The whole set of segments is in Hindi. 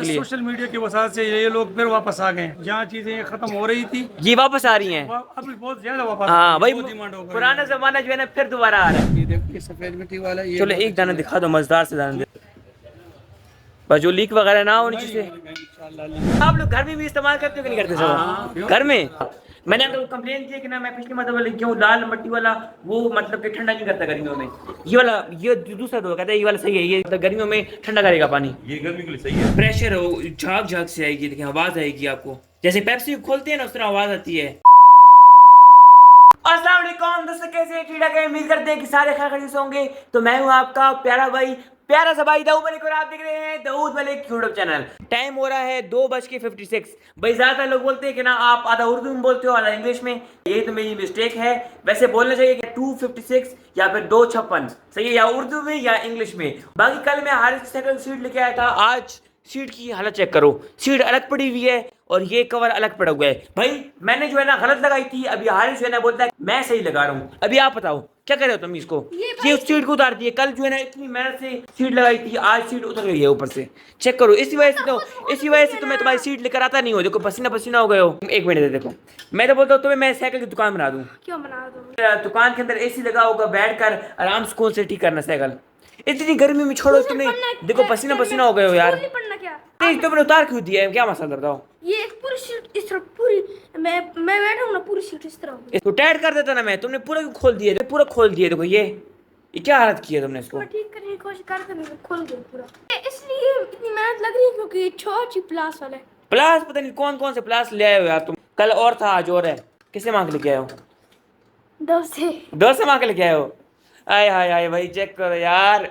सोशल मीडिया की वजह से ये लोग फिर वापस आ गए, जहाँ चीजें खत्म हो रही थी ये वापस आ रही हैं। अभी बहुत ज्यादा वापस हाँ भाई, बहुत डिमांड हो गई पुराना जमाना जो है ना फिर दोबारा आ रहा है। ये देखिए सफेद मिट्टी वाला ये चलो एक दाना दिखा दो, मजेदार से दाना दे, बस जो लीक वगैरह ना हो नीचे से। इंशाल्लाह। आप लोग घर में भी इस्तेमाल करते हो कि नहीं करते सब घर में? मैंने तो कंप्लेन की कि ना, मैं पिछली मतलब वाले क्यों लाल मिट्टी वाला वो मतलब कि ठंडा नहीं करता गर्मियों में, ये वाला ये दूसरा दो कहता है ये वाला सही है, ये मतलब गर्मियों में ठंडा करेगा पानी, ये गर्मी के लिए सही है। प्रेशर हो झाग झाग से आएगी, देखिए आवाज आएगी आपको, जैसे पेप्सी खोलते हैं ना उस तरह आवाज आती है। अस्सलाम वालेकुम दोस्तों, कैसे हैं? ठीक है, उम्मीद करते हैं कि सारे खैरियत से होंगे। तो मैं हूं आपका प्यारा भाई, प्यारा सा भाई दाऊद मलिक, और आप देख रहे हैं Dawood Malik YouTube channel. Time हो रहा है 2:56। भाई ज्यादातर लोग बोलते हैं कि ना आप आधा उर्दू में बोलते हो आधा इंग्लिश में, ये तो मेरी मिस्टेक है। वैसे बोलना चाहिए कि 2:56 या फिर 2:56 सही है, या उर्दू में या इंग्लिश में। बाकी कल मैं हारिस सेकंड सीट लेके आया था, आज सीट की हालत चेक करो, सीट अलग पड़ी हुई है और ये कवर अलग पड़ा हुआ है। भाई मैंने जो है ना गलत लगाई थी, अभी हारिस जो है ना बोलता है मैं सही लगा रहा हूँ। अभी आप बताओ क्या कर रहे हो तुम इसको? ये उस सीट को उतार दिए, कल जो है ना इतनी मेहनत से सीट लगाई थी, आज सीट उतर गई है ऊपर से, चेक करो। इसी वजह से तो मैं तुम्हारी सीट लेकर आता नहीं हूँ, देखो पसीना पसीना हो गए हो। एक मिनट दे, देखो मैं तो बोलता हूँ तुम्हें मैं साइकिल की दुकान बना दूँ। क्यों बना दूं? दुकान के अंदर एसी लगा होगा, बैठ कर आराम सुकून से ठीक करना साइकिल। इतनी गर्मी में छोड़ो तुम्हें, देखो पसीना पसीना हो गए हो यार। नहीं पढ़ना क्या? नहीं तुमने उतार क्यों दिया है, क्या मसला बताओ? ये एक पूरी शीट इस तरह पूरी मैं बैठा हूं ना, पूरी शीट इस तरह होगी। इसको टाइट कर देता ना मैं, तुमने पूरा क्यों खोल दिया? पूरा खोल दिया, देखो ये क्या हालत की है तुमने इसको। मैं ठीक करने की कोशिश करता हूं, खुल गया पूरा। इसलिए इतनी मेहनत लग रही है क्योंकि ये छोटी प्लास वाले प्लास पता नहीं कौन कौन से प्लास ले आए हो यार तुम। कल और था आज और है, किसे मांग लेके आए हो? दोस्त से मांग के लेके आए हो? आए हाय हाय भाई, चेक करो यार,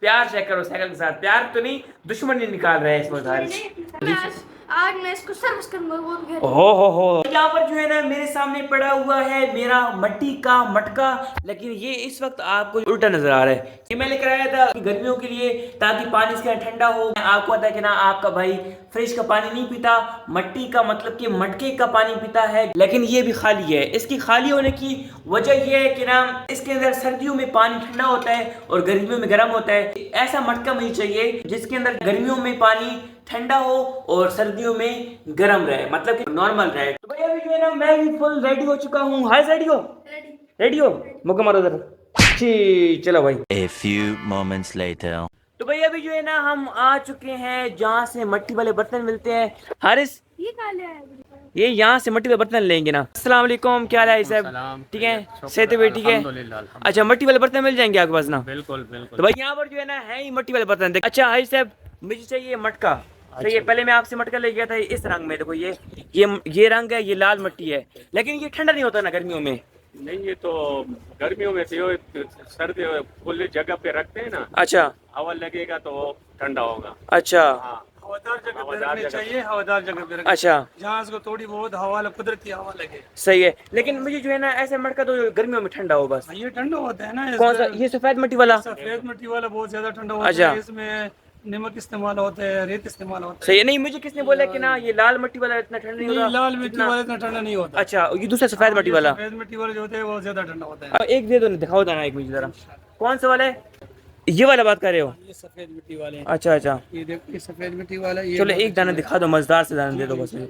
प्यार चेक करो साइकिल के साथ, प्यार तो नहीं दुश्मनी निकाल रहे हैं इसमें। आज मैं इसको सर्विस करूंगा वो भी घर। हो यहाँ पर जो है ना मेरे सामने पड़ा हुआ है मेरा मट्टी का मटका, लेकिन ये इस वक्त आपको उल्टा नजर आ रहा है। ये मैं लेकर आया था गर्मियों के लिए ताकि पानी इसका ठंडा हो। आपको पता है कि ना आपका भाई फ्रिज का पानी नहीं पीता, मट्टी का मतलब कि मटके का पानी पीता है, लेकिन ये भी खाली है। इसकी खाली होने की वजह यह है कि ना इसके अंदर सर्दियों में पानी ठंडा होता है और गर्मियों में गर्म होता है। ऐसा मटका मुझे चाहिए जिसके अंदर गर्मियों में पानी ठंडा हो और सर्दियों में गर्म रहे, मतलब कि नॉर्मल रहे। तो भैया अभी जो है ना मैं भी फुल रेडी हो चुका हूँ। हाय रेडी हो मुक्का मारो उधर। चलो भाई। A few moments later. तो भैया अभी जो है ना हम आ चुके हैं जहाँ से मट्टी वाले बर्तन मिलते हैं। हारिस ये कहाँ ले आया? ये यहाँ से मट्टी वाले बर्तन लेंगे ना। अस्सलाम वालेकुम, क्या हाल है साहब? ठीक है, सेहत भी ठीक है? अच्छा मट्टी वाले बर्तन मिल जाएंगे आपके पास ना? बिल्कुल तो भाई यहाँ पर जो है ना है ही मट्टी वाले बर्तन। अच्छा हारिस साहब मुझे चाहिए मटका। तो ये पहले मैं आपसे मटका ले गया था इस रंग में, देखो ये रंग है, ये लाल मट्टी है, लेकिन ये ठंडा नहीं होता ना गर्मियों में? नहीं ये तो गर्मियों में तो सर्दी खुली जगह पे रखते हैं ना, अच्छा हवा लगेगा तो ठंडा होगा। अच्छा हाँ हवादार जगह पे रखने चाहिए, हवादार जगह पे रखने, अच्छा जहाँ इसको थोड़ी बहुत हवा कुदरती हवा लगे। सही है, लेकिन मुझे जो है ना ऐसे मटका तो गर्मियों में ठंडा हो बस। ये ठंडा होता है ना, कौन सा? ये सफेद मट्टी वाला? सफेद मिट्टी वाला बहुत ज्यादा ठंडा होता अच्छा। है, इसमें नमक इस्तेमाल होता है, रेत इस्तेमाल होता है। सही है। नहीं मुझे किसने बोला कि ना ये लाल मिट्टी वाला इतना ठंडा नहीं नहीं, होगा? लाल मिट्टी वाला इतना ठंडा नहीं होता। अच्छा ये दूसरा सफेद मिट्टी वाला? सफेद मिट्टी वाला जो होता है वो ज्यादा ठंडा होता है। अब एक दे दो ना, दिखाओ ना एक मुझे जरा, कौन सा वाला है? ये वाला बात कर रहे हो? ये सफेद मिट्टी वाले हैं। अच्छा अच्छा, ये देखो ये सफेद मिट्टी वाला ये चलो एक दाना दिखा दो, मजेदार से दाना दे दो बस मुझे,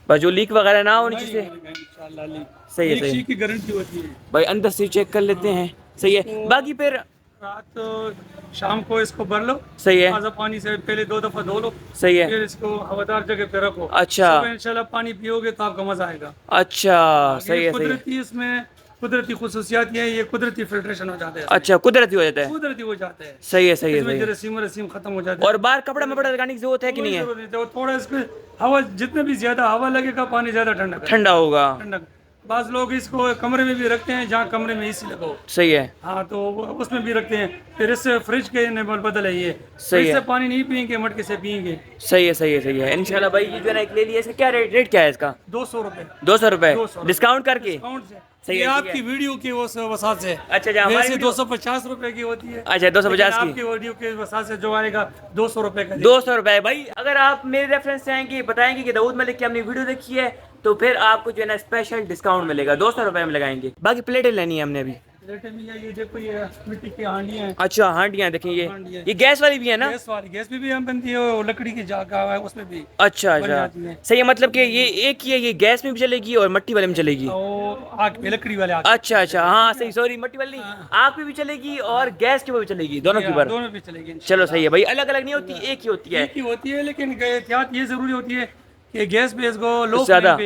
बस जो लीक वगैरह ना हो नीचे से। इंशाल्लाह सही है सही है की गारंटी होती है भाई, अंदर से चेक कर लेते हैं। सही है, बाकी फिर रात शाम को इसको भर लो, सही है ताज़ा पानी से पहले 2 दफा धो लो, सही है। फिर इसको हवादार जगह पे रखो। अच्छा सुबह इंशाल्लाह पानी पियोगे तो आपका मजा आएगा। अच्छा सही ये है सही है। कुदरती इसमें कुदरती खुसूसियात है, ये कुदरती फिल्ट्रेशन हो जाता है, अच्छा कुदरती हो जाता है। कुदरती हो जाता है। सही है सही है इसमें सही है। जरासीम रसीम खत्म हो जाता है। और बाहर कपड़ा मपड़ा लगाने की जरूरत है कि कोई नहीं है? जरूरत नहीं, तो थोड़ा इसको हवा जितने भी ज्यादा हवा लगेगा पानी ज्यादा ठंडा करेगा। ठंडा होगा। ठंडा बाज लोग इसको कमरे में भी रखते हैं, जहाँ कमरे में एसी लगाओ। सही है हाँ तो उसमें भी रखते हैं। फिर इससे फ्रिज के नेबल बदल है, ये सही फ्रिज है। से पानी नहीं पियेंगे, मटके से पियेंगे। सही है सही है सही है। इंशाल्लाह भाई ये जो है ना एक ले लिया, इसका क्या रेट क्या है इसका? 200 रुपए 200 रुपए 200 डिस्काउंट करके? डिस्काउंट से। सही ये है, ठीक आपकी है। वीडियो की वो वसात से। अच्छा अच्छा, हमारी वैसे वीडियो- 250 रुपए की होती है। अच्छा 250 लेकिन की? आपकी वीडियो के वसात से जो आएगा 200 रुपए का। 200 रुपए। भाई अगर आप मेरे रेफरेंस से आएंगे, बताएंगे कि दाऊद मलिक की हमने वीडियो देखी है, तो फिर आपको जो है ना स्पेशल डिस्काउंट मिलेगा, 200 रुपए में लगाएंगे। बाकी प्लेटें लेनी है हमने अभी। प्लेटें भी है, ये देखो ये मिट्टी की हांडियां हैं। अच्छा हांडियाँ देखें हांडियाँ। ये गैस वाली भी है ना? गैस वाली, गैस भी हम बनती है और लकड़ी की जागा है उसमें भी अच्छा बन जाती है। सही है, मतलब कि ये एक ही है, ये गैस में भी चलेगी और मिट्टी वाले में चलेगी। और आग पे, लकड़ी वाले आग अच्छा हाँ सही, सॉरी मट्टी वाली आग पे भी चलेगी और गैस के ऊपर भी चलेगी, दोनों के ऊपर। दोनों भी चलेगी। चलो सही है भाई, अलग अलग नहीं होती, एक ही होती है। एक ही होती है, लेकिन एहतियात ये जरूरी होती है कि गैस पे इसको ज्यादा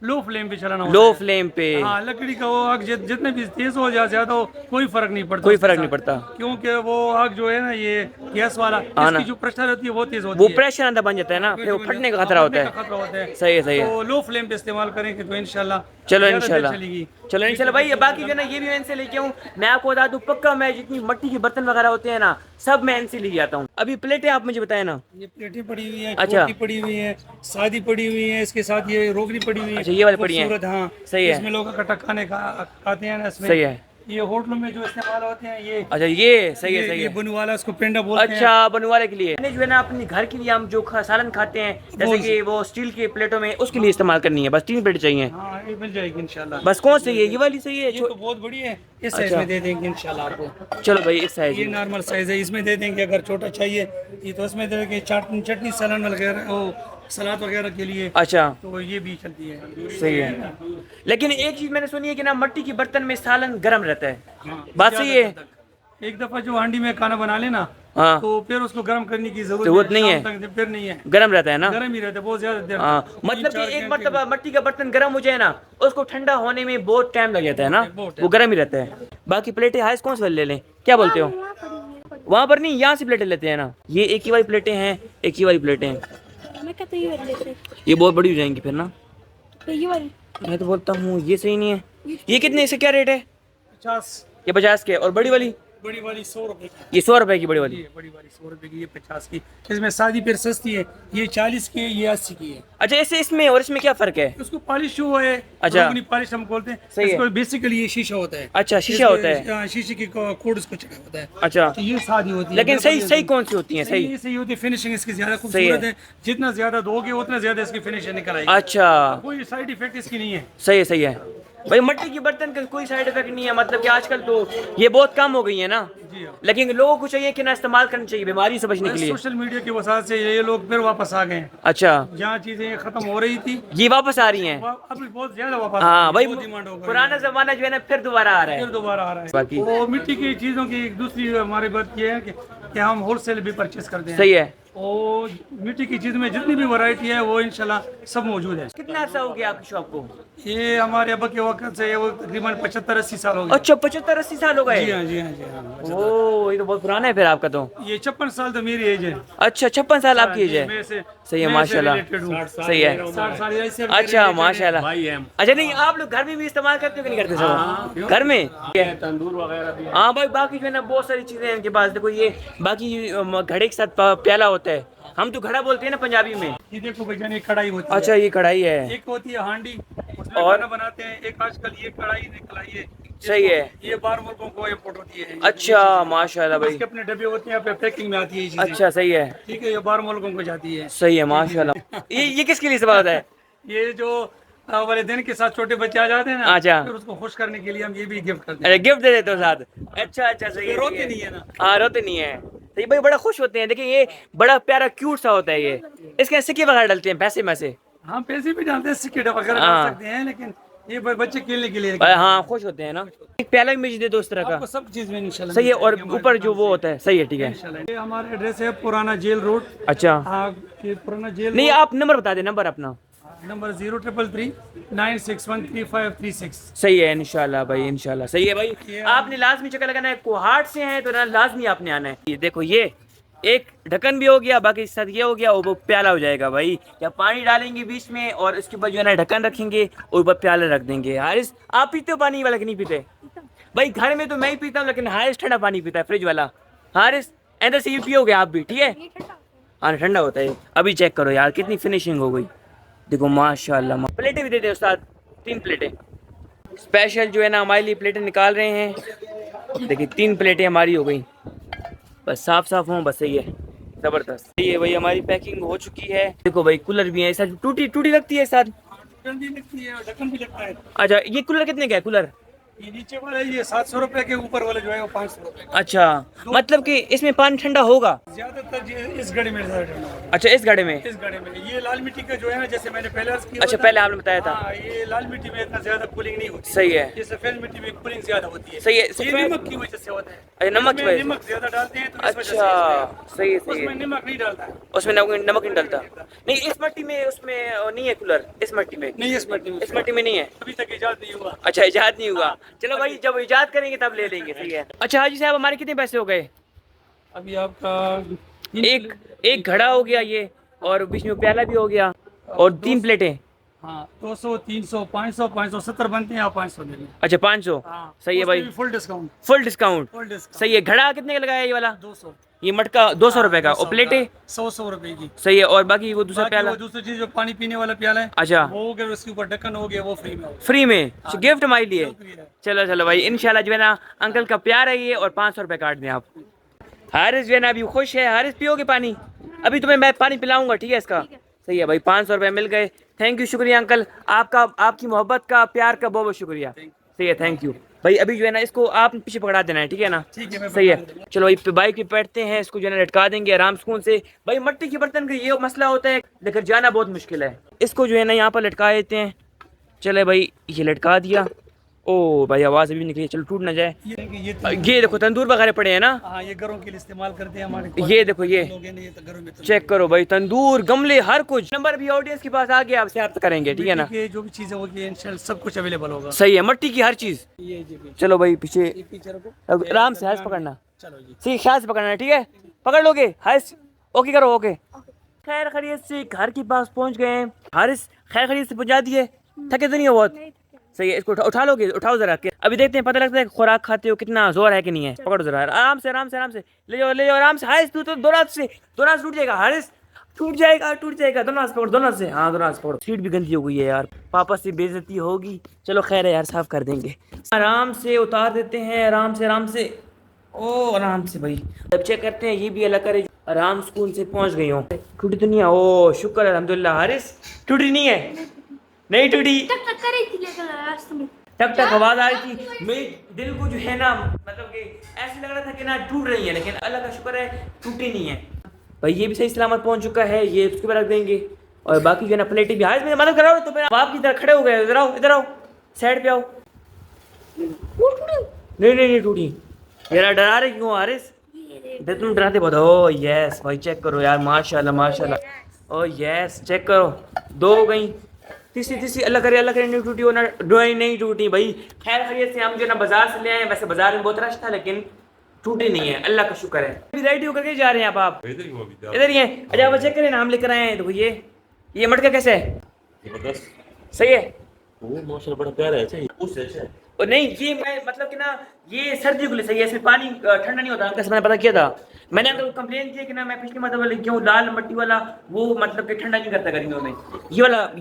लो फ्लेम पे चलाना लो होता है। फ्लेम पे। हाँ, लकड़ी का वो आग जितने भी तेज हो या ज्यादा हो कोई फर्क नहीं पड़ता, कोई उसके फर्क नहीं साथ। पड़ता। क्योंकि वो आग जो है ना, ये गैस वाला, हाँ ना। इसकी जो प्रेशर होती है वो तेज होती वो है। प्रेशर अंदर बन जाता है ना, फिर वो फटने का खतरा होता है। खतरा होता है। सही है सही है। तो लो फ्लेम पे इस्तेमाल करेंगे तो इंशाल्लाह चलो ज्यादा देर इंशाल्लाह, चलेगी। चलो इंशाल्लाह भाई। बाकी जो है ना ये भी मैं इनसे लेके आऊँ, मैं आपको बता दूं पक्का, मैं जितनी मिट्टी के बर्तन वगैरह होते हैं ना सब मैं इनसे लेके आता हूँ। अभी प्लेटें आप मुझे बताए ना। ये प्लेटें पड़ी हुई है, अच्छा। छोटी पड़ी हुई है, सादी पड़ी हुई है, इसके साथ ये रोगनी पड़ी हुई है। अच्छा, ये वाली पड़ी है। खूबसूरत, हाँ सही है। इसमें लोग इकट्ठा खाने खाते हैं ना इसमें। सही है। ये होटलों में जो इस्तेमाल होते हैं ये। अच्छा ये सही है सही ये है। बनने वाला उसको पेंडा बोलते हैं। अच्छा बनवाने के लिए मैंने जो है ना अपने घर के लिए हम जो सालन खाते हैं, जैसे वो- कि वो स्टील के प्लेटों में, उसके लिए इस्तेमाल करनी है, बस 3 प्लेट चाहिए। हाँ, ये मिल जाएगी इंशाल्लाह। बस कौन सी है, ये वाली सही है? ये तो बहुत बड़ी है, इस साइज अच्छा। में दे देंगे इंशाल्लाह आपको। चलो भाई इस साइज ये में। नॉर्मल साइज है, इसमें दे देंगे। अगर छोटा चाहिए ये तो इसमें दे देंगे। चटनी सलाद वगैरह, वो सलाद वगैरह के लिए अच्छा तो ये भी चलती है। सही है। लेकिन एक चीज मैंने सुनी है कि ना मिट्टी के बर्तन में सालन गर्म रहता है, हाँ, बात सही है? ज़्यादातर तक। एक दफा जो हांडी में खाना बना लेना हाँ तो फिर उसको गर्म करने की जरूरत नहीं है। शाम तक फिर नहीं है, गर्म रहता है ना। गर्म ही रहता है बहुत ज्यादा देर हाँ तक। मतलब 3-4 कि एक घंटे मरतबा मिट्टी का बर्तन गर्म हो जाए ना, उसको ठंडा होने में बहुत टाइम लग जाता है ना, बहुत वो गर्म ही रहता है। बाकी प्लेटें हाइस कौन सी वाली ले लें, क्या बोलते हो? वहाँ पड़ी है। वहाँ पर नहीं, यहाँ से प्लेटें लेते हैं ना। ये एक ही वाली प्लेटें हैं, एक ही वाली प्लेटें हैं। मैं कहता हूँ ये वाली लेते हैं। ये बहुत बड़ी हो जाएंगी फिर ना। तो ये वाली मैं तो बोलता हूँ ये सही नहीं है। ये कितने, इससे क्या रेट है? 50। ये 50 के, और बड़ी वाली बड़ी वाली 100 रुपए की। ये 100 रुपए की बड़ी वाली। ये बड़ी वाली 100 रुपए की, ये 50 की। इसमें शादी फिर सस्ती है, ये 40 की है, ये 80 की है। अच्छा ऐसे इसमें और इसमें क्या फर्क है? उसको पॉलिश हुआ है, अच्छा। रोगनी पॉलिश हम बोलते हैं। सही है। इसको बेसिकली ये शीशा होता है। अच्छा शीशा होता है। हाँ, शीशे की कोड इसको चढ़ा होता है। अच्छा तो ये शादी होती है। लेकिन सही सही कौन सी होती है? सही सही सही होती है, फिनिशिंग इसकी ज्यादा सही खूबसूरत है। है। जितना ज्यादा दोगे उतना ज्यादा इसकी फिनिशिंग निकल आएगी। अच्छा कोई साइड इफेक्ट इसकी नहीं है। सही है सही है भाई। मिट्टी की बर्तन का कोई साइड इफेक्ट नहीं है, मतलब कि आजकल तो ये बहुत कम हो गई है ना, जी हाँ। लेकिन लोगों को चाहिए कि ना इस्तेमाल करनी चाहिए बीमारी से बचने के लिए। सोशल मीडिया की वजह से ये लोग फिर वापस आ गए हैं। अच्छा जहाँ चीजें खत्म हो रही थी ये वापस आ रही हैं। अब बहुत ज्यादा वापस हाँ भाई बहुत डिमांड हो गई। पुराना जमाना जो है ना फिर दोबारा आ रहा फिर है। दोबारा आ रहा है। बाकी- वो मिट्टी की चीजों की एक दूसरी हमारी बात ये है कि हम होलसेल भी परचेस करते हैं। सही है। और मिट्टी की चीज में जितनी भी वैरायटी है वो इंशाल्लाह सब मौजूद है। कितना अर्सा हो गया आपकी शॉप को? ये हमारे अब्बा के वक्त से वो तकरीबन 75-80 साल हो गए। अच्छा 75-80 साल हो जी गए। हाँ जी हाँ जी हाँ। ओ ये तो बहुत पुराना है फिर आपका तो। ये 56 साल तो मेरी एज है। अच्छा 56 साल आपकी एज मैं है। से- सही है मैं माशाल्लाह। से related हूँ। सही है। 60 साल ऐसे अच्छा माशाल्लाह। भाई है अच्छा नहीं आप लोग घर में भी इस्तेमाल करते हो कि नहीं करते सब? घर में तंदूर वगैरह भी हाँ भाई। बाकी जो है ना बहुत सारी चीजें हैं इनके पास। देखो ये बाकी घड़े के साथ प्याला होता है, हम तो घड़ा बोलते हैं ना पंजाबी में। ये देखो भाईजान, एक कढ़ाई होती अच्छा है। ये कढ़ाई है। एक होती है हांडी, उसमें और? खाना बनाते हैं। एक आजकल ये कढ़ाई निकल आई है। सही है। ये बाहर मुल्कों को इम्पोर्ट होती है। अच्छा माशाल्लाह भाई। इसके अपने डब्बे होते हैं, पैकिंग में आती है ये चीजें। अच्छा सही है ठीक है, ये बाहर मुल्कों को जाती है। सही है माशाल्लाह। ये किसके लिए इस्तेमाल होता है? ये जो वाले दिन के साथ छोटे बच्चे आ जाते हैं ना, अच्छा। फिर उसको खुश करने के लिए हम ये भी गिफ्ट करते हैं। अरे गिफ्ट दे देते हो साथ? अच्छा अच्छा सही है। रोते नहीं है ना। हाँ रोते नहीं है। सही भाई बड़ा खुश होते हैं। देखिए ये बड़ा प्यारा क्यूट सा होता है ये। इसके सिक्के वगैरह डलते हैं पैसे में से? हाँ, पैसे भी डालते हैं, सिक्के वगैरह हाँ। डाल सकते हैं, लेकिन ये बच्चे खेलने के लिए। हाँ खुश होते हैं ना। एक प्याला भी मुझे दे दो उस तरह का। आपको सब चीज में इंशाल्लाह सही है। और मिल जाएगी ऊपर हमारी जो वो होता है सही है ठीक है। इंशाल्लाह। ये हमारा एड्रेस है पुराना जेल रोड। अच्छा ये पुराना जेल नहीं रोड, आप नंबर बता दें, नंबर अपना। नंबर 0333961356। सही है इंशाल्लाह भाई इंशाल्लाह सही है भाई। आपने लाजमी चक्कर लगाना है, कोहाट से हैं तो ना लाजमी आपने आना है। ये देखो ये एक ढक्कन भी हो गया, बाकी इस साथ ये हो गया और वो प्याला हो जाएगा भाई। या पानी डालेंगे बीच में और इसके ऊपर जो है ना ढक्कन रखेंगे और ऊपर प्याला रख देंगे। हारिस आप पीते हो पानी वाला कि नहीं पीते? भाई घर में तो मैं ही पीता हूँ, लेकिन हारिस ठंडा पानी पीता है फ्रिज वाला। हारिस ऐसा से पियोगे आप भी? ठीक है हाँ ठंडा होता है। अभी चेक करो यार कितनी फिनिशिंग हो गई। देखो माशाल्लाह। प्लेटें भी दे दे उस्ताद, 3 प्लेटें स्पेशल जो है ना हमारे लिए प्लेटें निकाल रहे हैं। देखिए 3 प्लेटें हमारी हो गई, बस साफ साफ हों बस। सही है जबरदस्त। ये भाई हमारी पैकिंग हो चुकी है। देखो भाई कूलर भी है साथ, टूटी लगती है साथ। ढक्कन भी लगती है और ढक्कन भी लगता है। अच्छा ये कूलर कितने का है? कूलर ये नीचे वाला ये 700 रुपए के, ऊपर वाला जो है वो 500 रुपए का। अच्छा, मतलब कि इसमें पानी ठंडा होगा? ज्यादातर इस घड़े में ज्यादा ठंडा होगा। अच्छा, इस घड़े में? इस घड़े में ये लाल मिट्टी का जो है ना, जैसे मैंने पहले अर्ज किया अच्छा, था, पहले आपने बताया था। हाँ, ये लाल मिट्टी में इतना ज्यादा कूलिंग नहीं होती। सही है। ये सफेद मिट्टी में कूलिंग ज्यादा होती है। सही है। ये नमक की वजह से होता है। अच्छा, नमक की इसमें वजह से। नमक ज्यादा डालते हैं तो इस वजह से अच्छा, सही है, सही उसमें है। नमक नहीं डालता है। उसमें नमक नहीं डलता। नहीं, इस मिट्टी में उसमें नहीं है कूलर, इस मिट्टी में? नहीं, इस मिट्टी में, इस मिट्टी में नहीं है। अभी तक इजाज़त नहीं हुआ। अच्छा, इजाद नहीं हुआ। चलो भाई, जब इजाद करेंगे तब ले लेंगे। सही है। अच्छा हाजी साहब, हमारे कितने पैसे हो गए? अभी आपका एक घड़ा हो गया ये, और बीच में प्याला भी हो गया, और 3 प्लेटें। हाँ, 200, 300, 500, 570 बनते हैं। आप 500 ले लें। अच्छा, 500। हाँ, सही है भाई, full discount. Full discount. Full discount. सही है। घड़ा कितने का लगाया ये वाला? 200। ये मटका 200 रुपए का, और प्लेटें 100 रुपए की। सही है। और बाकी वो दूसरा बाकी प्याला? वो दूसरी चीज जो पानी पीने वाला प्याला है, अच्छा, वो हो गया, उसके ऊपर ढक्कन हो गया, वो फ्री में होगा। फ्री में? गिफ्ट हमारे लिए? शुक्रिया। चलो चलो भाई, इंशाल्लाह जो है ना अंकल का प्यार है ये, और 500 रुपए काट दें आप। हारिस जो है ना अभी खुश है। हारिस, पियोगे पानी? अभी तुम्हें मैं पानी पिलाऊंगा, ठीक है इसका? सही है भाई, 500 रुपए मिल गए। थैंक यू, शुक्रिया अंकल, आपकी मोहब्बत का, प्यार का बहुत बहुत शुक्रिया। सही है, थैंक यू भाई। अभी जो है ना इसको आप पीछे पकड़ा देना है, ठीक है ना? ठीक है, मैं सही है। पकड़ा दूंगा। चलो भाई, बाइक पे बैठते हैं, इसको जो है ना लटका देंगे आराम सुकून से। भाई मिट्टी के बर्तन का ये मसला होता है, लेकर जाना बहुत मुश्किल है। इसको जो है ना यहाँ पर लटका देते हैं। चले भाई, ये लटका दिया। ओ भाई, आवाज़ अभी निकली, चलो टूट ना जाए। ये देखो तंदूर वगैरह पड़े हैं ना? हाँ, ये घरों के लिए इस्तेमाल करते हैं हमारे। ये देखो, ये लोग हैं ना, ये तो घरों में चेक करो भाई, तंदूर, गमले, हर कुछ। नंबर भी ऑडियंस के पास आ गया, आपसे आप करेंगे, ठीक है ना? मिट्टी के जो भी चीजें होगी इंशाल्लाह सब कुछ अवेलेबल होगा। सही है, मिट्टी की हर चीज। ये जी पीछे। चलो भाई, पीछे ये पीछे रखो। अब आराम से हाथ पकड़ना। चलो जी। सही, ख्याल से पकड़ना है, ठीक है? पकड़ लोगे? हारिस, ओके करो, ओके। खैर खैरियत से घर के पास पहुंच गए हैं। हारिस, खैर खैरियत से पहुंचा दिए? थके तो नहीं हो बहुत? सही है। इसको उठा लोगे? उठाओ जरा के, अभी देखते हैं, पता लगता है खुराक खाते हो कितना जोर है कि नहीं है। पकड़ो जरा, आराम से आराम से आराम से ले जाओ आराम से। हारिस, तू तो दोनों हाथ से टूट जाएगा। हारिस, टूट जाएगा। दोनों हाथ पकड़ो, दोनों से। हाँ, दोनों हाथ पकड़ो। सीट भी गंदी हो गई है यार, पापा से बेइज्जती होगी। चलो खैर है यार, साफ कर देंगे। आराम से उतार देते हैं, आराम से। ओ आराम से भाई, अब चेक करते हैं ये भी अलग करे। आराम सुकून से पहुंच गई हूँ। टूटी तो नहीं है? ओ शुक्र अल्हम्दुलिल्लाह। हारिस, टूटी नहीं है? नहीं टूटी। टक टक कर रही थी लेकिन रास्ते में टक आवाज आ रही थी। मेरे दिल को जो है ना, मतलब कि ऐसे लग रहा था कि ना टूट रही है, लेकिन अल्लाह का शुक्र है टूटी नहीं है भाई। ये भी सही सलामत पहुंच चुका है, ये उसके बाद रख देंगे। और बाकी जो है ना प्लेटें भी। हारिस, मेरी मदद कराओ तो मेरा बाप की तरह खड़े हो गए। इधर आओ, साइड पे आओ। नहीं टूटी। मेरा डरा रहे क्यों हारिस? तुम डराते बहुत हो। यस भाई, चेक करो यार, माशाल्लाह। ओ यस, चेक करो, 2 हो गई। तीसरी अल्लाह करे नहीं टूटी हो ना, नहीं टूटी भाई। खैर खैरियत से हम जो ना बाजार से ले आए। वैसे बाजार में बहुत रश था, लेकिन टूटी नहीं है, अल्लाह का शुक्र है। अभी रेडी होकर के जा रहे हैं आप? इधर ही हैं। अच्छा, आप चेक करें ना, हम लेकर आए हैं। देखो ये मटका कैसा है? जबरदस्त। सही है? वो माशाल्लाह बड़ा प्यारा है। चाहिए उससे अच्छा है। और नहीं, ये मैं मतलब कि ना, ये सर्दी के लिए सही है, इसमें पानी ठंडा नहीं होता। अंकल से मैंने पता किया था। मैंने अंकल को कंप्लेन किया कि ना, मैं पिछली मतलब वाले क्यों लाल मिट्टी वाला वो मतलब कि ठंडा नहीं करता गर्मियों में।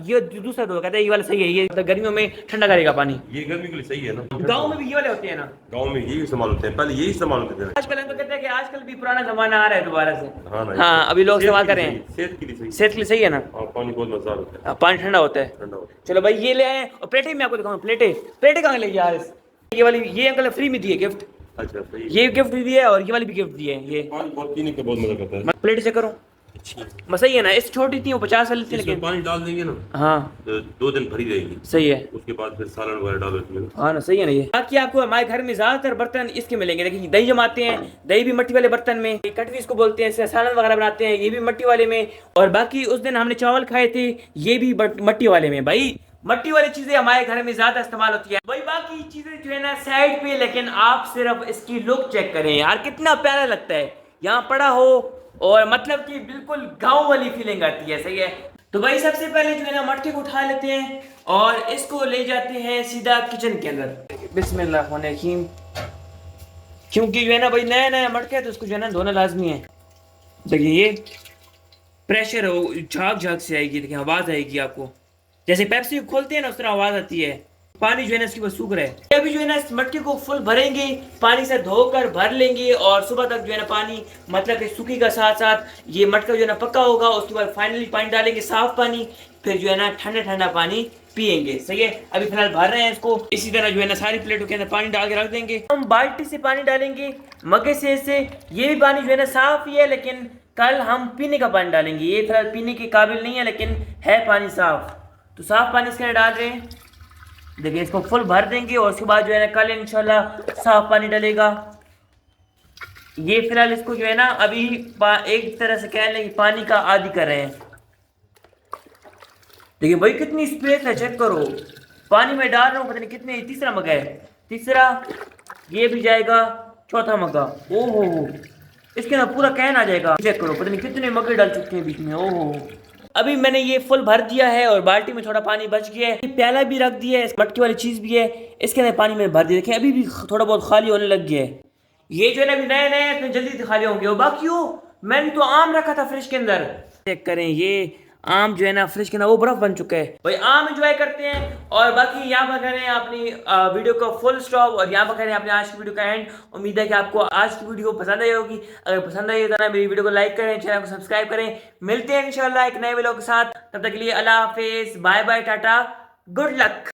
ये दूसरा दो कहता है ये वाला सही है, ये गर्मियों में ठंडा करेगा पानी। ये गर्मी के लिए सही है ना। गाँव में भी ये वाले होते हैं ना? गाँव में यही इस्तेमाल होते हैं, पहले यही इस्तेमाल होते थे। आजकल अंकल कहते हैं कि आजकल भी पुराना जमाना आ रहा है दोबारा से। हाँ ना, हाँ, अभी लोग इस्तेमाल कर रहे हैं। सेहत के लिए सही। सेहत के लिए सही है ना? हाँ, पानी बहुत मजेदार होता है, पानी ठंडा होता है। ठंडा होता चलो भाई, ये ले आए। और प्लेटें मैं आपको दिखाऊंगा। प्लेटें कहाँ ले यार? ये वाली, ये अंकल फ्री में दी है गिफ्ट। है। अच्छा, सही है। ये गिफ्ट भी दिया है, और ये वाली भी गिफ्ट दी है। ये पानी बहुत पीने का बहुत मजा करता है। प्लेट से करो, अच्छी। बस सही है ना? इस छोटी थी वो 50 वाली थी, इसमें लेकिन पानी डाल देंगे ना हाँ तो 2 दिन भरी रहेगी। सही है। उसके बाद फिर सालन वगैरह डालो इसमें। हाँ ना, सही है ना? ये बाकी आपको हमारे घर में ज्यादातर बर्तन इसके मिलेंगे। देखिए, दही जमाते हैं, दही भी मिट्टी वाले बर्तन में। कटवी इसको बोलते हैं, इससे सालन वगैरह बनाते हैं, ये भी मिट्टी वाले में। और बाकी उस दिन हमने चावल खाए थे, ये भी मिट्टी वाले में। भाई मिट्टी वाली चीजें हमारे घर में ज्यादा इस्तेमाल होती है भाई। बाकी चीजें जो है ना साइड पे, लेकिन आप सिर्फ इसकी लुक चेक करें यार, कितना प्यारा लगता है यहाँ पड़ा हो, और मतलब कि बिल्कुल गांव वाली फीलिंग आती है। सही है? तो भाई सबसे पहले जो है ना मटके को उठा लेते हैं और इसको ले जाते हैं सीधा किचन के अंदर। बिस्मिल्लाहिर्रहमानिर्रहीम। क्योंकि जो है ना भाई नया मटका है, तो उसको जो है ना धोना लाजमी है। देखिए, ये प्रेशर हो, झाग से आएगी, देखिए आवाज आएगी आपको, जैसे पेप्सी खोलते हैं ना उस तरह आवाज आती है। पानी जो है ना इसके ऊपर सूख रहा है। अभी जो है ना इस मटके को फुल भरेंगे, पानी से धोकर भर लेंगे, और सुबह तक जो है ना पानी मतलब कि सूखेगा, साथ साथ ये मटका जो है ना पक्का होगा। उसके बाद फाइनली पानी डालेंगे, साफ पानी, फिर जो है ना ठंडा पानी पियेंगे। सही है, अभी फिलहाल भर रहे हैं इसको। इसी तरह जो है ना सारी प्लेटों के अंदर पानी डाल के रख देंगे। हम बाल्टी से पानी डालेंगे, मग्गे से इससे। ये भी पानी जो है ना साफ ही है, लेकिन कल हम पीने का पानी डालेंगे। ये फिलहाल पीने के काबिल नहीं है, लेकिन है पानी साफ। तो साफ पानी इसके अंदर डाल रहे हैं। देखिए इसको फुल भर देंगे और उसके बाद जो है ना कल इंशाल्लाह साफ पानी डलेगा। ये फिलहाल इसको जो है ना अभी एक तरह से कह लें कि पानी का आदी कर रहे हैं। देखिए भाई कितनी स्पेस है, चेक करो। पानी में डाल रहा हूँ, पता नहीं कितने, तीसरा मग्गा है, तीसरा, ये भी जाएगा, चौथा मग्गा। ओहो, इसके अंदर पूरा कैन आ जाएगा। चेक करो, पता नहीं कितने मग्गे डाल चुके हैं बीच में। ओहो, अभी मैंने ये फुल भर दिया है और बाल्टी में थोड़ा पानी बच गया है। प्याला भी रख दिया है, मटकी वाली चीज भी है, इसके अंदर पानी में भर दिया। देखें अभी भी थोड़ा बहुत खाली होने लग गया है। ये जो है ना अभी नए नए इतने जल्दी खाली होंगे। और बाकी मैंने तो आम रखा था फ्रिज के अंदर। चेक करें, ये आम जो है ना फ्रिज के अंदर वो बर्फ बन चुका है। भाई आम एंजॉय करते हैं। और बाकी यहाँ पर करें अपनी वीडियो का फुल स्टॉप और यहाँ पर करें अपने आज की वीडियो का एंड। उम्मीद है कि आपको आज की वीडियो पसंद आई होगी। अगर पसंद आई हो तो ना मेरी वीडियो को लाइक करें, चैनल को सब्सक्राइब करें। मिलते हैं इंशाल्लाह एक नए वीडियो के साथ। तब तक के लिए अल्लाह हाफिज, bye bye, tata, good luck.